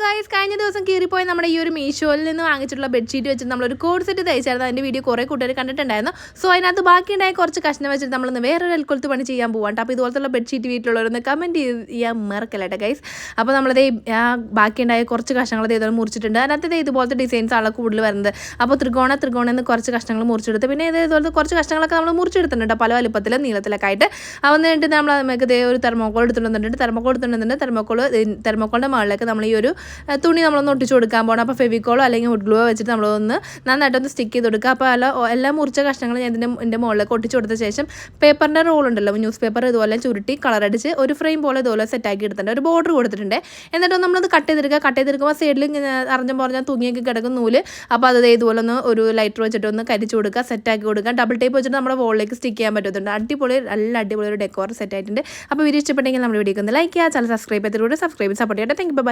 Guys കഴിഞ്ഞ ദിവസം കീറിപ്പോയി നമ്മുടെ ഈ ഒരു മീഷോയിൽ നിന്ന് വാങ്ങിച്ചിട്ടുള്ള ബെഡ്ഷീറ്റ് വെച്ചിട്ട് നമ്മളൊരു കോഡ് സെറ്റ് തയ്ച്ചായിരുന്നു. അതിൻ്റെ വീഡിയോ കുറേ കൂട്ടുകാർ കണ്ടിട്ടുണ്ടായിരുന്നു. സോ അതിനകത്ത് ബാക്കിയുണ്ടായ കുറച്ച് കഷ്ണം വെച്ചിട്ട് നമ്മളിന്ന് വേറൊരു അൽക്കൊലത്ത് പണി ചെയ്യാൻ പോകാം. അപ്പോൾ ഇതുപോലത്തുള്ള ബെഡ്ഷീറ്റ് വീട്ടിലുള്ളവരൊന്ന് കമൻറ്റ് ചെയ്യാൻ മറക്കല്ലേട്ടെ ഗൈസ്. അപ്പോൾ നമ്മളത് ബാക്കിയുണ്ടായ കുറച്ച് കഷ്ണങ്ങൾ ഇതുപോലെ മുറിച്ചിട്ടുണ്ട്. അതിനകത്ത് ഇതുപോലത്തെ ഡിസൈൻസ് ആണ് കൂടുതൽ വരുന്നത്. അപ്പോൾ ത്രികോണം എന്ന് കുറച്ച് കഷ്ണങ്ങൾ മുറിച്ചെടുത്ത് പിന്നെ ഇതുപോലത്തെ കുറച്ച് കഷ്ണങ്ങളൊക്കെ നമ്മൾ മുറിച്ചെടുത്തിട്ടുണ്ട് പല വലുപ്പത്തിലും നീളത്തിലൊക്കെ ആയിട്ട്. അവന്നിട്ട് നമ്മൾ നമുക്ക് ഒരു തെർമോക്കോൾ എടുത്തിട്ടുണ്ടെന്നുണ്ട്. തെർമോക്കോളിൻ്റെ മുകളിലേക്ക് നമ്മൾ ഈ ഒരു തുണി നമ്മളൊന്ന് ഒട്ടിച്ച് കൊടുക്കാൻ പോകണം. അപ്പോൾ ഫെവിക്കോളോ അല്ലെങ്കിൽ വുഡ് ഗ്ലൂവോ വെച്ചിട്ട് നമ്മളൊന്ന് നന്നായിട്ടൊന്ന് സ്റ്റിക്ക് ചെയ്ത് കൊടുക്കുക. അപ്പോൾ എല്ലാ മുറിച്ച കഷ്ണങ്ങൾ ഞാൻ ഇതിൻ്റെ മുകളിലേക്ക് ഒട്ടിച്ച് കൊടുത്ത ശേഷം പേപ്പറിൻ്റെ റോൾ ഉണ്ടല്ലോ, ന്യൂസ് പേപ്പർ ഇതുപോലെ ചുരുട്ടി കളറടിച്ച് ഒരു ഫ്രെയിം പോലെ ഇതുപോലെ സെറ്റാക്കി എടുത്തിട്ടുണ്ട്. ഒരു ബോർഡർ കൊടുത്തിട്ടുണ്ട്. എന്നിട്ട് നമ്മളത് കട്ട് ചെയ്തെടുക്കുമ്പോൾ സൈഡിൽ ഇങ്ങനെ പറഞ്ഞാൽ തൂങ്ങിയൊക്കെ കിടക്കും നൂല്. അപ്പോൾ അത് ഇതുപോലെ ഒന്ന് ഒരു ലൈറ്റർ വെച്ചിട്ട് ഒന്ന് കരിച്ച് കൊടുക്കുക, സെറ്റാക്കി കൊടുക്കുക. ഡബിൾ ടേപ്പ് വെച്ചിട്ട് നമ്മുടെ വോളിലേക്ക് സ്റ്റിക്ക് ചെയ്യാൻ പറ്റുന്നുണ്ട്. നല്ല അടിപൊളി ഒരു ഡെക്കോർ സെറ്റ് ആയിട്ടുണ്ട്. അപ്പോൾ വീഡിയോ ഇഷ്ടപ്പെട്ടെങ്കിൽ നമ്മുടെ വീഡിയോക്ക് ഒന്ന് ലൈക്ക് ചെയ്യുക, ചാനൽ സബ്സ്ക്രൈബ് ചെയ്തിട്ട് സപ്പോർട്ട് ചെയ്യട്ടെ. Thank you, by.